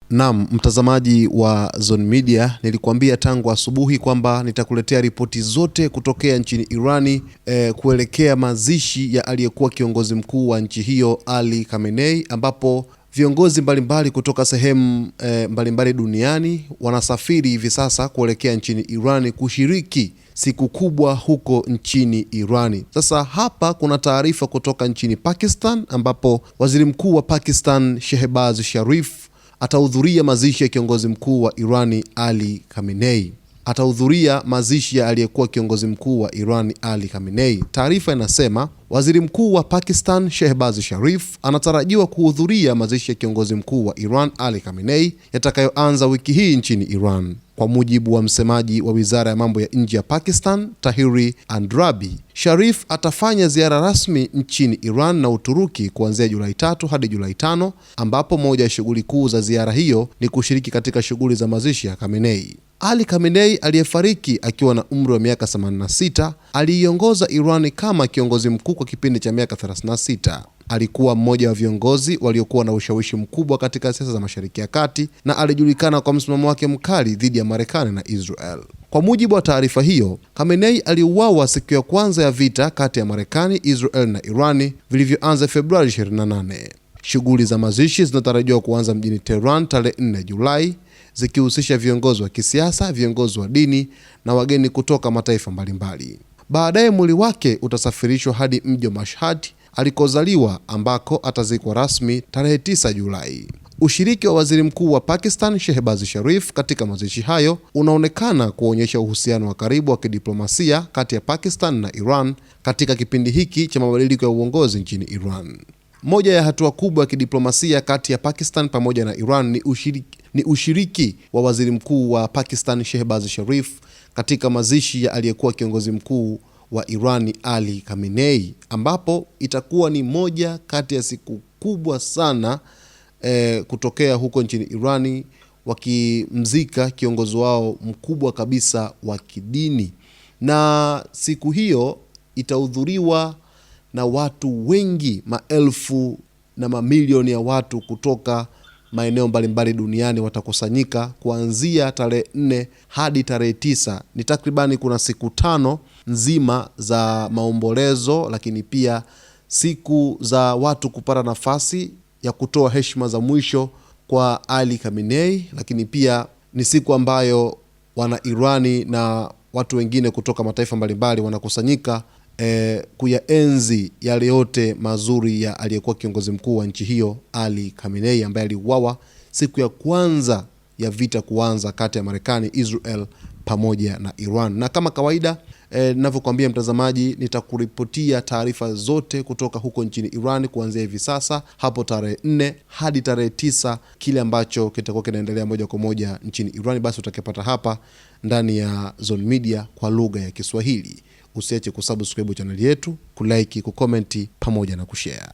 Naam, mtazamaji wa Zone Media, nilikuambia tangu asubuhi kwamba nitakuletea ripoti zote kutokea nchini Irani kuelekea mazishi ya aliyekuwa kiongozi mkuu wa nchi hiyo Ali Khamenei, ambapo viongozi mbalimbali kutoka sehemu mbalimbali duniani wanasafiri hivi sasa kuelekea nchini Irani kushiriki siku kubwa huko nchini Irani. Sasa hapa kuna taarifa kutoka nchini Pakistan, ambapo waziri mkuu wa Pakistan Shehbaz Sharif atahudhuria mazishi ya kiongozi mkuu wa Irani Ali Khamenei. Atahudhuria mazishi ya aliyekuwa kiongozi mkuu wa Irani Ali Khamenei. Taarifa inasema waziri mkuu wa Pakistan Shehbaz Sharif anatarajiwa kuhudhuria mazishi ya kiongozi mkuu wa Iran Ali Khamenei yatakayoanza wiki hii nchini Iran. Kwa mujibu wa msemaji wa wizara ya mambo ya nje ya Pakistan Tahiri Andrabi, Sharif atafanya ziara rasmi nchini Iran na Uturuki kuanzia Julai 3 hadi Julai 5, ambapo moja ya shughuli kuu za ziara hiyo ni kushiriki katika shughuli za mazishi ya Khamenei. Ali Khamenei aliyefariki akiwa na umri wa miaka 86 aliiongoza Iran kama kiongozi mkuu kwa kipindi cha miaka 36. Alikuwa mmoja wa viongozi waliokuwa na ushawishi mkubwa katika siasa za Mashariki ya Kati na alijulikana kwa msimamo wake mkali dhidi ya Marekani na Israel. Kwa mujibu wa taarifa hiyo, Khamenei aliuawa siku ya kwanza ya vita kati ya Marekani, Israel na Irani vilivyoanza Februari 28. Shughuli za mazishi zinatarajiwa kuanza mjini Tehran tarehe 4 Julai, zikihusisha viongozi wa kisiasa, viongozi wa dini na wageni kutoka mataifa mbalimbali. Baadaye mwili wake utasafirishwa hadi mji wa Mashhad alikozaliwa, ambako atazikwa rasmi tarehe 9 Julai. Ushiriki wa waziri mkuu wa Pakistan Shehbaz Sharif katika mazishi hayo unaonekana kuonyesha uhusiano wa karibu wa kidiplomasia kati ya Pakistan na Iran katika kipindi hiki cha mabadiliko ya uongozi nchini Iran. Moja ya hatua kubwa ya kidiplomasia kati ya Pakistan pamoja na Iran ni ushiriki wa waziri mkuu wa Pakistan Shehbaz Sharif katika mazishi ya aliyekuwa kiongozi mkuu wa Irani Ali Khamenei, ambapo itakuwa ni moja kati ya siku kubwa sana kutokea huko nchini Irani, wakimzika kiongozi wao mkubwa kabisa wa kidini, na siku hiyo itahudhuriwa na watu wengi, maelfu na mamilioni ya watu kutoka maeneo mbalimbali duniani watakusanyika kuanzia tarehe 4 hadi tarehe 9. Ni takribani kuna siku 5 nzima za maombolezo, lakini pia siku za watu kupata nafasi ya kutoa heshima za mwisho kwa Ali Khamenei, lakini pia ni siku ambayo wana Irani na watu wengine kutoka mataifa mbalimbali wanakusanyika kuyaenzi yale yote mazuri ya aliyekuwa kiongozi mkuu wa nchi hiyo Ali Khamenei, ambaye aliuawa siku ya kwanza ya vita kuanza kati ya Marekani, Israel pamoja na Iran. Na kama kawaida ninavyokuambia mtazamaji, nitakuripotia taarifa zote kutoka huko nchini Iran kuanzia hivi sasa hapo tarehe 4 hadi tarehe 9, kile ambacho kitakuwa kinaendelea moja kwa moja nchini Iran basi utakipata hapa ndani ya Zone Media kwa lugha ya Kiswahili. Usiache kusubscribe channel yetu, kulike, kukomenti pamoja na kushare.